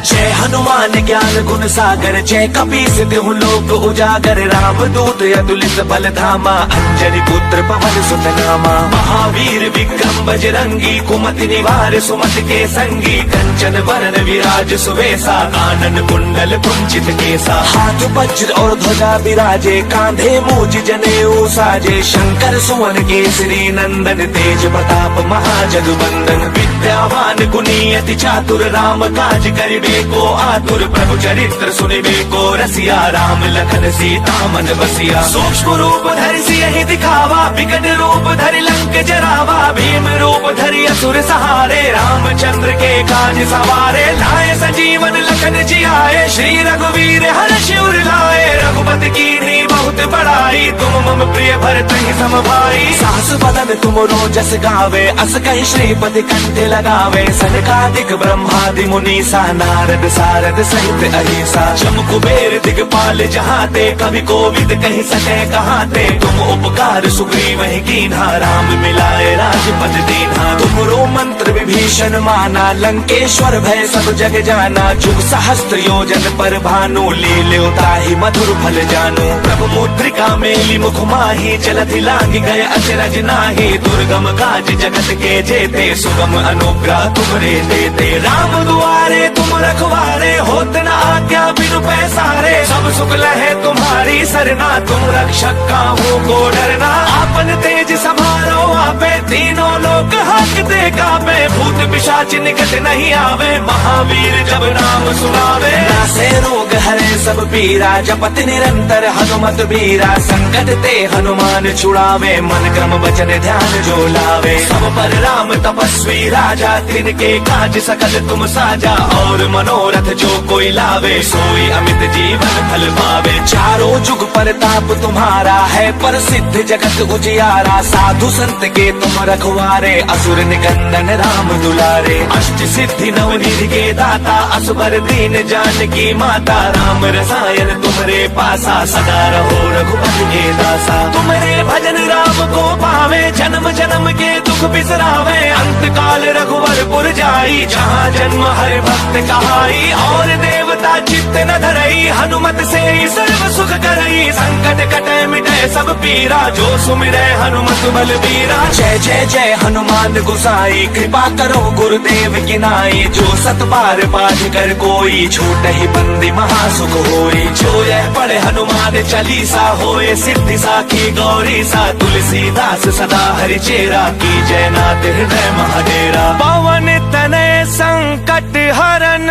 जय हनुमान ज्ञान गुण सागर, जय कपीस तिहुँ लोक उजागर। राम दूत अतुलित बल धामा, अंजनी पुत्र पवन सुत नामा। महावीर विक्रम बजरंगी, कुमति निवार सुमति के संगी। कंचन वरण विराज सुवेसा, कानन कुंडल कुंचित केसा। हाथ वज्र और ध्वजा विराजे, कांधे मूज जनेऊ साजे। शंकर सुवन केसरी नंदन, तेज प्रताप महाजगवंदन। विद्यावान गुणी अति चातुर, राम काज करिबे को आतुर। प्रभु चरित्र सुनिबे को रसिया, राम लखन सीता मन बसिया। सूक्ष्म रूप धरि सियहि दिखावा, विकट रूप धरि लंक जरावा। भीम रूप धरि असुर सहारे, रामचंद्र के काज सवारे। लाए सजीवन लखन जियाए, श्री रघुवीर हर्ष उर लाए। रघुपति कीन्ही बहुत बड़ाई, तुम मम प्रिय भरतहि सम भाई। सास बदन तुमरो जस गावे, अस कहि श्रीपति कंठ लगावे। सनकादिक ब्रह्मादि मुनीसा, नारद सारद सहित अहिसा। जम कुबेर दिगपाल जहाते, कवि कोविद कहि सके कहाते। तुम उपकार सुग्रीव ही कीन्हा, राम मिलाए राजपद दीन्हा। तुमरो मंत्र विभीषण माना, लंकेश्वर भय सब जग जाना। जुग सहस्त्र योजन पर भानु, लील्यो ताहि मधुर फल जानू। प्रभु मुद्रिका मेली मुख माही, जलधि लांघि गए अचरज नाही। दुर्गम काज जगत के जेते, सुगम अनुग्रह तुमरे देते। राम दुआरे तुम रखवारे, होत न आज्ञा बिनु पैसारे। सब सुख लहे तुम्हारी सरना, तुम रक्षक काहू को डरना। आपन तेज समारो आपे, तीनों लोक हांकते कांपे। भूत पिशाच निकट नहीं आवे, महावीर जब नाम सुनावे। नासे रोग हरे सब पीरा, जपत निरंतर हनुमत बीरा। संकट ते हनुमान छुड़ावे, मन क्रम वचन ध्यान जो लावे। सब पर राम तपस्वी राजा, तिनके काज सकल तुम साजा। और मनोरथ जो कोई लावे, सोई अमित जीवन फल पावे। चारों जुग परताप तुम्हारा है, प्रसिद्ध जगत उजियारा। साधु संत के तुम रखवारे, असुर निकंदन राम दुलारे। अष्ट सिद्धि नवनिधि के दाता, असबर दीन जानकी माता। राम रसायन तुमरे पासा, सदा रहो रघुपति के दासा। तुमरे भजन राम को पावे, जन्म जन्म के दुख बिसरावे। अंत काल रघुवर जाई, जहाँ जन्म हरि भक्त कहाई। और देवता चित्त न धरई, हनुमत से सर्व सुख करई। संकट कटे मिटे सब पीरा, जो सुमिरै हनुमत बलबीरा। जय जय जय हनुमान गोसाई, कृपा करो गुरुदेव की नाई। जो सत बार पाठ कर कोई, छूट ही बंदी महासुख होई। जो यह पढ़े हनुमान चालीसा, होए सिद्धि साखी गौरी सा। तुलसीदास सदा हरि चेरा, की जय नाथ हृदय महाडेरा। पवन तनय संकट हरन,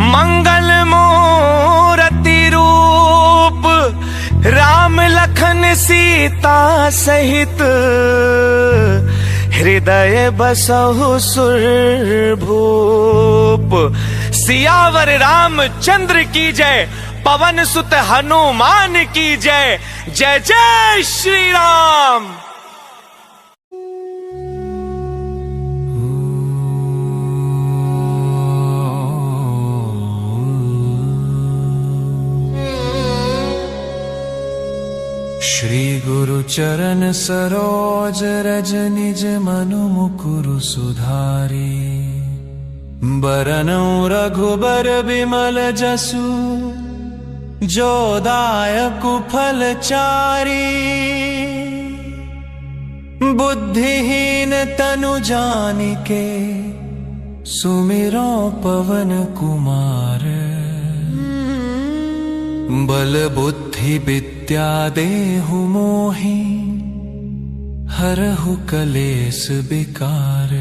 मंगल मूर्ति रूप। राम लखन सीता सहित, हृदय बसहु सुर भूप। सियावर रामचंद्र की जय, पवन सुत हनुमान की जय। जय जय श्री राम। श्री गुरु चरण सरोज रज, निज मनु मुकुरु सुधारी। बरनउँ रघुबर बिमल जसु, जो दायकु फल चारी। बुद्धिहीन तनु जानिके, सुमिरो पवन कुमार, बल बुद्धि विद्या देहु मोहि, हरहु कलेस विकार।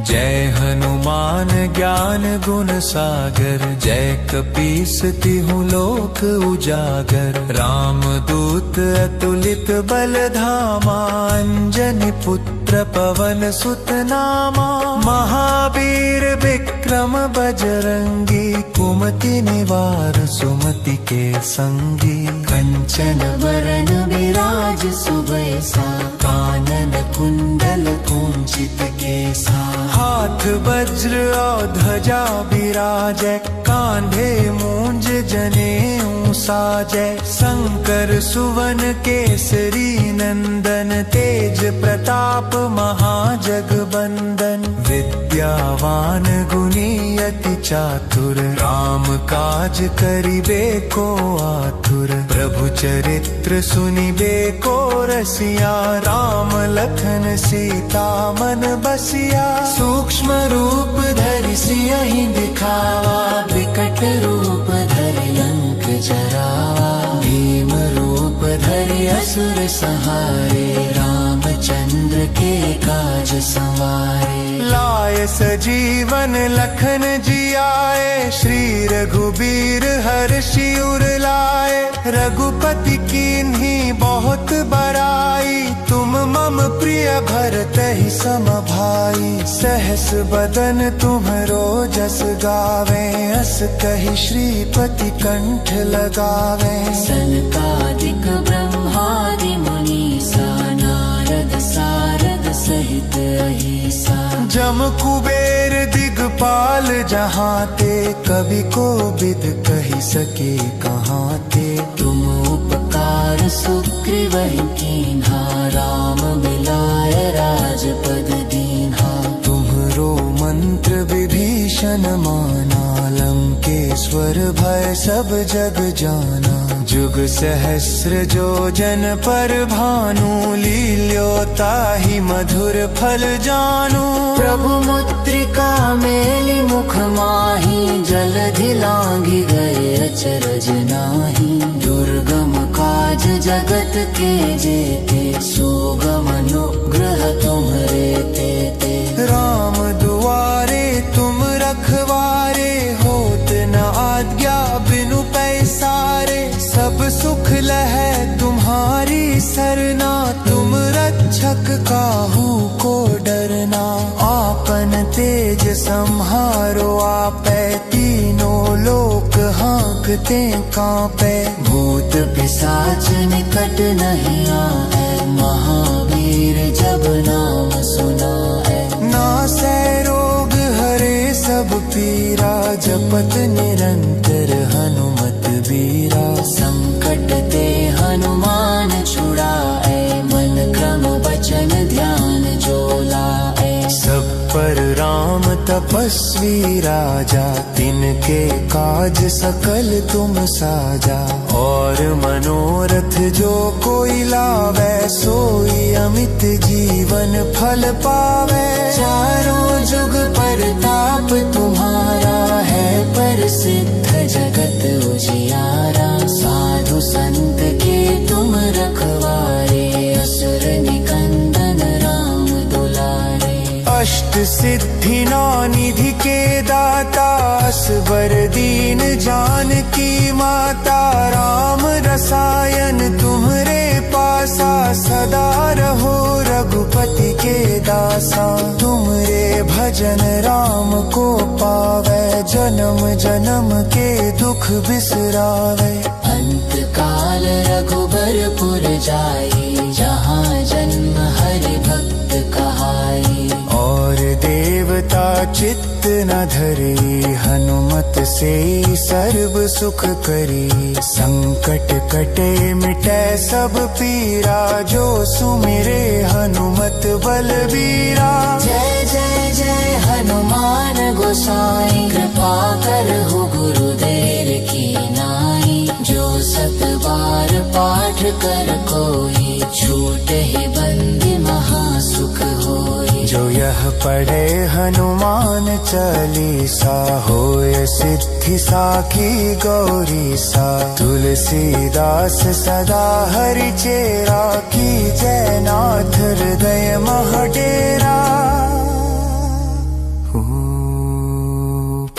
जय हनुमान ज्ञान गुण सागर, जय कपीस तिहु लोक उजागर। राम दूत अतुलित बल धामा, अंजनी पुत्र पवन सुत नामा। महावीर विक्रम बजरंगी, कुमति निवार सुमति के संगी। कंचन वरन विराज सुबैसा, कानन कुंडल कुंचित केसा। हाथ वज्र और ध्वजा विराजै, कांधे मूंज जनेऊ साजै। शंकर सुवन केसरी नंदन, तेज प्रताप महाजगबंदन। विद्यावान गुणी अति चातुर, राम काज करिबे को आतुर। प्रभु चरित्र सुनिबे को रसिया, राम लखन सीता मन बसिया। सूक्ष्म रूप धरि सियहि दिखावा, विकट रूप धरि लंक जरावा। भीम रूप धरि असुर संहारे, रामचंद्र के काज संवारे। लाय सजीवन लखन जियाए, श्री रघुबीर हर्षि उर लाए। रघुपति कीन्ही बहुत बड़ाई, तुम मम प्रिय भरतहि सम भाई। सहस बदन तुम्हरो जस गावे, अस कहि श्रीपति कंठ लगावे। सनकादिक ब्रह्मादि मुनीसा, नारद सारद सहित अहिसा। जम कुबेर दिगपाल जहाँ ते, कवि को बिद कहि सके कहाँ ते। तुम उपकार सुग्रीवहि कीन्हा, राम मिलाय राजपद दीन्हा। तुम्हरो मंत्र विभीषण माना, लंकेश्वर भय सब जग जाना। जुग सहस्र जो जन पर भानु, लील्योताहि मधुर फल जानू। प्रभु मुद्रिका मेलि मुख माहि, जलधि लांघि गए अचरज नाही। दुर्गम काज जगत के जेते, सुगम अनुग्रह तुम्हरे तेते। राम दुआरे तुम रखवारे, होत न आज्ञा बिनु पैसारे। सब सुख लहै तुम्हारी सरना, तुम रक्षक काहू को डरना। आपन तेज सम्हारो आपै, तीनों लोक हाँकते कांपै। भूत पिशाच निकट नहीं आए, महावीर जब नाम सुनाए। नासै रोग हरे सब पीरा, जपत निरंतर हनुमत बीरा। संकट ते हनुमान छुड़ाए, मन क्रम वचन ध्यान जो लाए। सब पर राम तपस्वी राजा, तिनके काज सकल तुम साजा। और मनोरथ जो कोई लावे, सोई अमित जीवन फल पावे। चारों जुग परताप तुम्हारा है, प्रसिद्ध जगत उजियारा। साधु संत के तुम रखवारे, असुर निकंदन राम दुलारे। अष्ट सिद्धि नौ निधि के दाता, असबर दीन जानकी माता। राम रसायन तुम्हरे पासा, सदा रहो रघुपति के दासा। तुमरे भजन राम को पावे, जन्म जन्म के दुख बिसरावे। अंत काल रघुबरपुर जाई, जहाँ जन्म हरि भक्त कहाई। और देवता चित्त न धरे, हनुमत से सर्व सुख करी। संकट कटे मिटे सब पीरा, जो सुमिरे हनुमत बलबीरा। जय जय जय हनुमान गोसाई कृपा कर हो गुरुदेव की नाई। जो 7 बार पाठ कर कोई छूटे ही बंदी महासुख होई। जो यह पढ़े हनुमान चालीसा होय सिद्धि साखी गौरी सा। तुलसीदास सदा हरि चेरा की जय नाथ हृदय मह डेरा।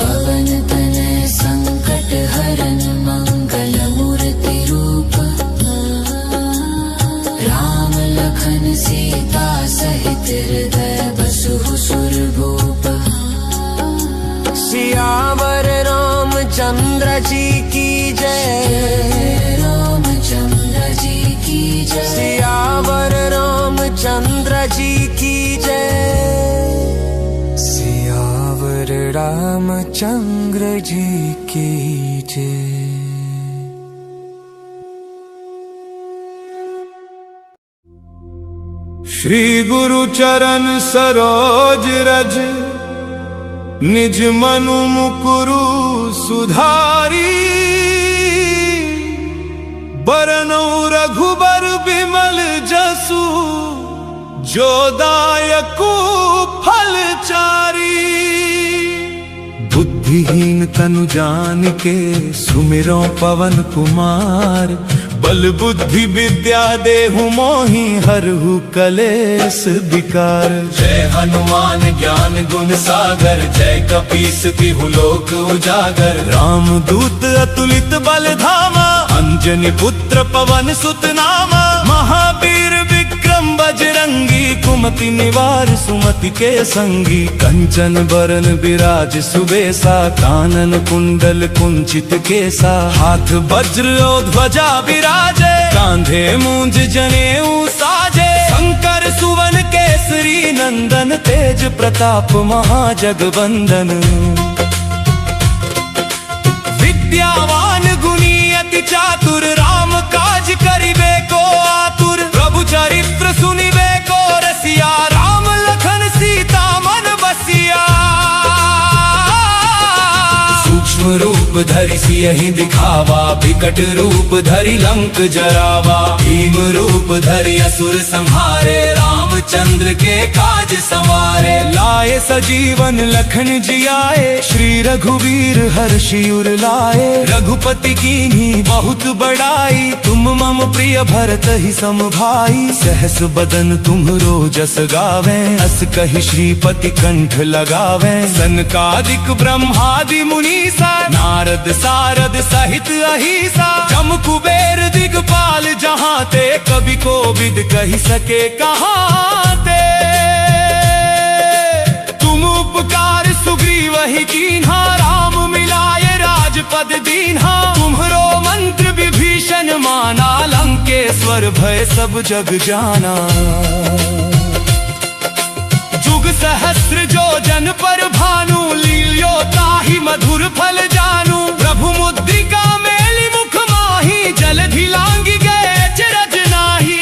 पवन तनय संकट हरन मंगल मूर्ति रूप। राम लखन सीता सहित हृदय बसु सुरभूप। सियावर रामचंद्र जी की जय। रामचंद्र जी की जय। सियावर रामचंद्र जी की जय। सियावर रामचंद्र जी की जय। श्री गुरु चरण सरोज रज निज मनु मुकुरु सुधारी। बरनौ रघुबर बिमल जसु जो दायकु फल चारी। बुद्धिहीन तनु जान के सुमिरो पवन कुमार। बल बुद्धि विद्या देहु मोहि हरहु कलेस विकार। जय हनुमान ज्ञान गुण सागर जय कपीस तिहु लोक उजागर। राम दूत अतुलित बल धामा अंजनी पुत्र पवन सुत नामा। महावीर विक्रम बजरंगी कुमति निवार सुमति के संगी। कंचन बरन विराज सुबेसा कानन कुंडल कुंचित केसा। हाथ वज्र और ध्वजा विराजे कांधे मूंज जनेऊ साजे। शंकर सुवन केसरी नंदन तेज प्रताप महाजगवंदन। विद्यावान गुणी अति चातुर राम काज करिबे को आतुर। प्रभु चरित्र सुनिबे को रसिया राम लखन सीता मन बसिया। सूक्ष्म रूप धरि सियहि दिखावा विकट रूप धरि लंक जरावा। भीम रूप धरि असुर संहारे रामचंद्र के काज संवारे। लाए सजीवन लखन जियाए श्री रघुवीर हर्षि उर लाए। रघुपति कीन्ही बहुत बड़ाई तुम मम प्रिय भरत ही सम भाई। सहस बदन तुम्हरो जस गावे अस कहि श्रीपति कंठ लगावे। सनकादिक ब्रह्मादि मुनीसा नारद सारद सहित अहिसा। जम कुबेर दिगपाल जहाँ ते कवि कोविद कहि सके कहाँ ते। तुम उपकार सुग्रीव ही कीन्हा राम मिलाए राजपद दीन्हा। तुम्हरो मंत्र विभीषण माना लंकेश्वर भय सब जग जाना। जुग सहस्र जो जन पर भानु लील्यो ताहि मधुर फल जानू। प्रभु मुद्रिका मेलि मुख माही जलधि लांघि गए अचरज नाही।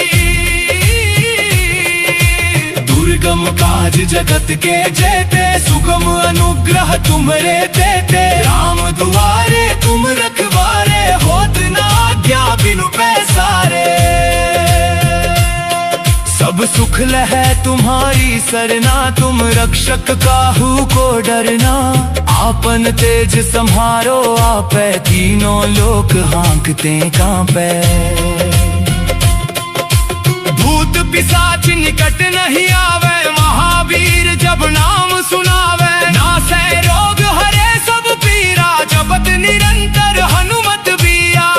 दुर्गम काज जगत के जेते सुगम अनुग्रह तुम्हरे तेते। राम दुआरे तुम रखवारे होत न आज्ञा बिनु पैसारे। सब सुख लहै तुम्हारी सरना तुम रक्षक काहू को डरना। आपन तेज सम्हारो आपै तीनों लोक हाँकते कांपै। भूत पिशाच निकट नहीं आवे महावीर जब नाम सुनावे। नासै रोग हरे सब पीरा जपत निरंतर हनुमत बीरा।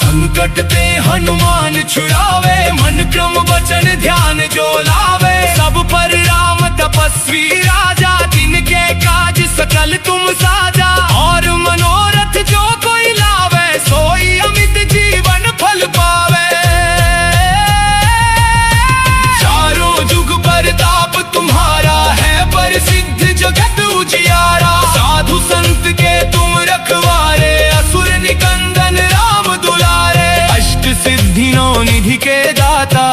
संकट ते हनुमान छुड़ावे मन क्रम वचन ध्यान जो लावे। सब पर राम तपस्वी राजा जिनके काज सकल तुम साजा। और मनोरथ जो कोई लावे सोई अमित जीवन फल पावे। चारों जुग परताप तुम्हारा है प्रसिद्ध जगत उजियारा। साधु संत के तुम रखवारे असुर निकंदन राम दुलारे। अष्ट सिद्धि नौ निधि के दाता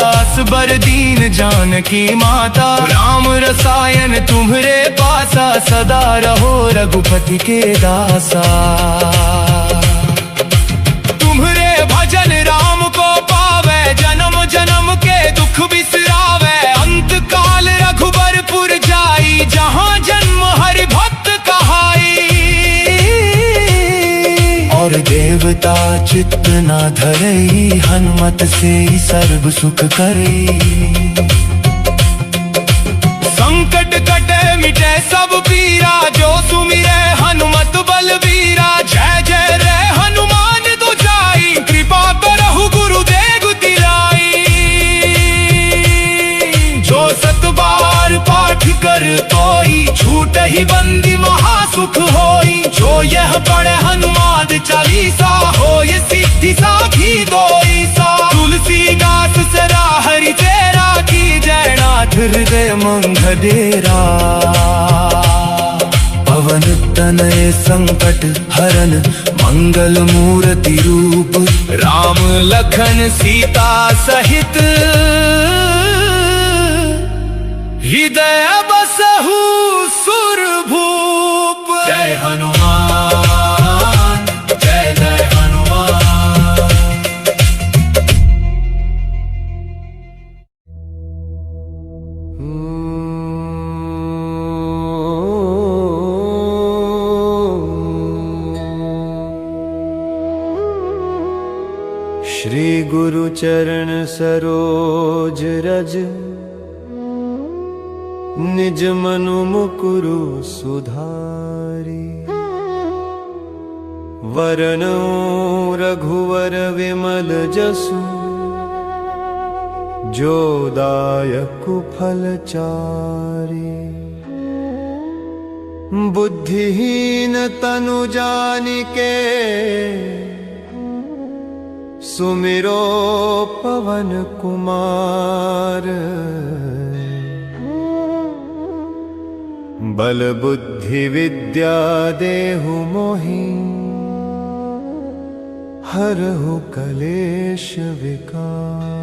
बर दीन जानकी माता, राम रसायन तुम्हरे पासा, सदा रहो रघुपति के दासा। तुम्हरे भजन राम को पावे, जन्म जन्म के दुख बिसरावे। अंत काल रघुबरपुर जाई, जहाँ जन्म हरि भक्त कहाई। और देवता चित्त न धरई, हनुमत से सर्व सुख करई। संकट कटे मिटे सब पीरा, जो सुमिरे हनुमत बलबीरा। जय जय रे हनुमान दुजाई, कृपा करहु गुरुदेव दिलाई। जो सत बार पाठ कर कोई, छूटहि बंदी महासुख होई। जो यह पढ़े हनुमान चालीसा, होय सिद्धि साखी दोई सा। तुलसीदास सदा हरि तेरा, की जय नाथ हृदय मंग डेरा। पवन तनय संकट हरन, मंगल मूर्ति रूप। राम लखन सीता सहित, हृदय बसहु सुरभूप। जय हनुमान, जय जय हनुमान। श्री गुरु चरण सरोज रज, निज मनु मुकुरु सुधारी। वरनौ रघुवर विमल जसु, जो दायकु फल चारि। बुद्धिहीन तनु जानिके, सुमिरो पवन कुमार। बल बुद्धि विद्या देहु मोहि, हरहु कलेश विकार।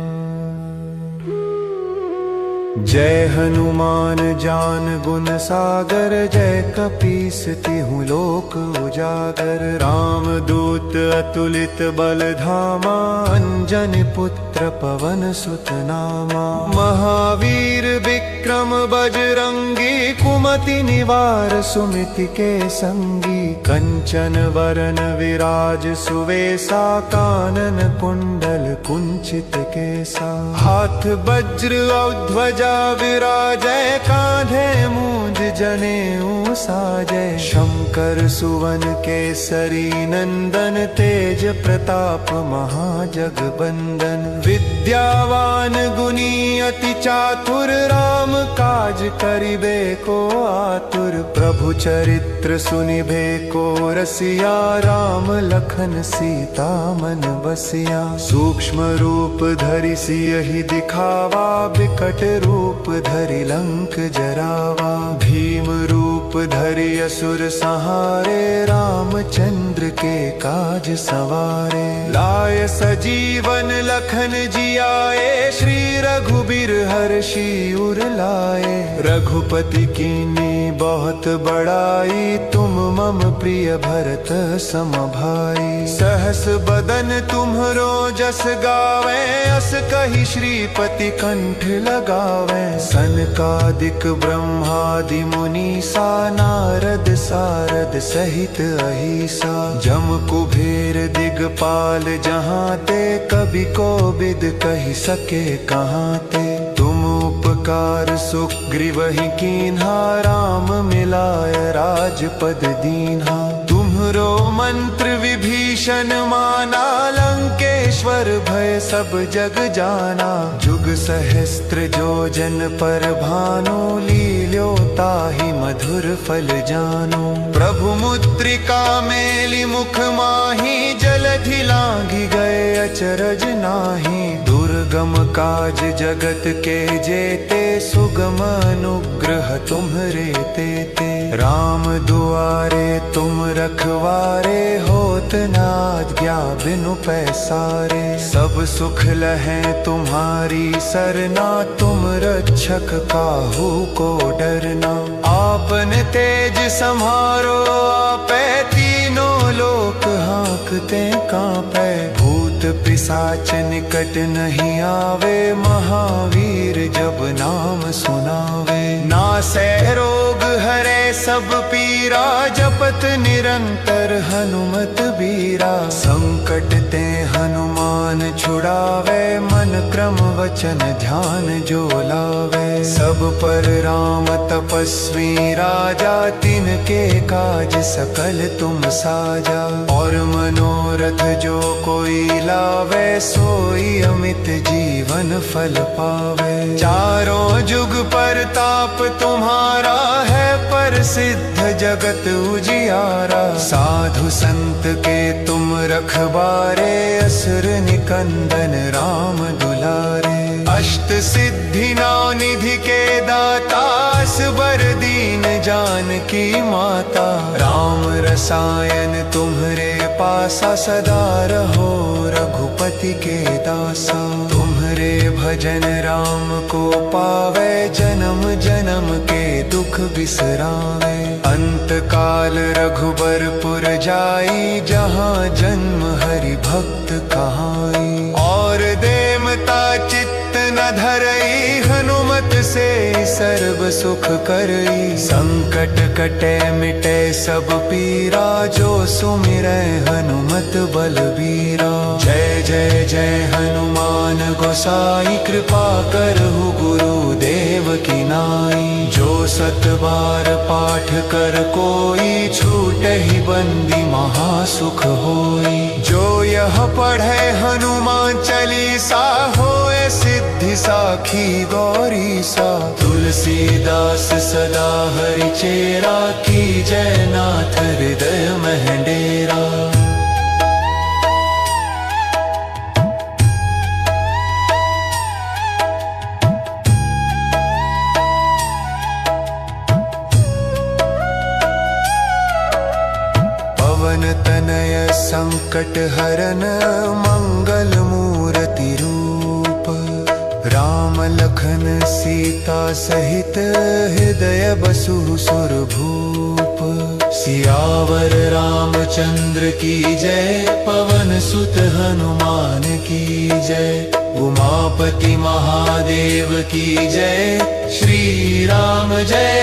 जय हनुमान ज्ञान गुण सागर, जय कपीस तिहुँ लोक उजागर। राम दूत अतुलित बल धामा, अंजनी पुत्र पवन सुत नामा। महावीर विक्रम बजरंगी, कुमति निवार सुमति के संगी। कंचन वरन विराज सुवेसा, कानन कुंडल कुंचित केसा। हाथ वज्र और ध्वजा विराजय, कांधे मूंज जनेऊ साजय। शंकर सुवन केसरी नंदन, तेज प्रताप महाजगबंदन। विद्यावान गुणी अति चातुर, राम काज करिबे को आतुर। प्रभु चरित्र सुनिबे को रसिया, राम लखन सीता मन बसिया। सूक्ष्म रूप धरि सियहि दिखावा, बिकट रूप धरि लंक जरावा। भीम रूप धरि असुर संहारे, रामचंद्र के काज सवारे। लाय सजीवन लखन जियाए, श्री रघुबीर हर्षि उर लाए। रघुपति कीन्ही बहुत बड़ाई, तुम मम प्रिय भरत सम भाई। सहस बदन तुम्हरो जस गावे, अस कहि श्रीपति कंठ लगावे। सनकादिक ब्रह्मादि मुनीसा, नारद सारद सहित अहिसा। जम कुबेर दिगपाल जहाँ ते, कवि कोविद कहि सके कहाँ ते। तुम उपकार सुग्रीवहि कीन्हा, राम मिलाय राजपद दीन्हा। तुम्हरो मंत्र विभीषण माना, लंकेश्वर भय सब जग जाना। जुग सहस्त्र जो जन पर भानु, लील्यो ताहि मधुर फल जानो। प्रभु मुद्रिका मेलि मुख माहि, जलधि लांघि गए अचरज नाही। दुर्गम काज जगत के जेते सुगम अनुग्रह तुम्हरे तेते राम दुआरे तुम रखवारे होत ना आज्ञा बिनु पैसारे सब सुख लहे तुम्हारी सरना तुम रक्षक काहू को डरना आपन तेज सम्हारो आपे तीनों लोक हाँकते कांपे भूत पिशाच निकट नहीं आवे महावीर जब नाम सुनावे नासै रोग हरे सब पीरा जपत निरंतर हनुमत बीरा संकट ते हनुमान छुड़ावे मन क्रम वचन ध्यान जो लावे सब पर राम तपस्वी राजा तिनके काज सकल तुम साजा और मनोरथ जो कोई लावे सोई अमित जीवन फल पावे चारों जुग पर ताप तुम्हारा है पर सिद्ध जगत उजियारा साधु संत के तुम रखबारे असुर निकंदन राम दुलारे अष्ट सिद्धि नौ निधि के दाता असबर दीन जानकी माता राम रसायन तुम्हरे पासा सदा रहो रघुपति के दासा तुम्हरे भजन राम को पावे जन्म जन्म के दुख बिसरावे अंत काल रघुबरपुर जाई जहाँ जन्म हरि भक्त कहाई और देमता चित्त न धरई हनुमत से सर्व सुख करई संकट कटे मिटे सब पीरा जो सुमिरै हनुमत बलबीरा जय जय जय हनुमान गोसाई कृपा करहु गुरुदेव की नाई जो सत बार पाठ कर कोई छूटहि बंदी महासुख होई जो यह पढ़े हनुमान चालीसा होए सिद्धि साखी गौरी सा तुलसीदास सदा हरि चेरा की जय नाथ हृदय महडेरा पवन तनय संकट हरन मंगल मूर्ति रूप राम लखन सीता सहित हृदय बसु सुरभूप सियावर रामचंद्र की जय पवन सुत हनुमान की जय उमापति महादेव की जय श्री राम जय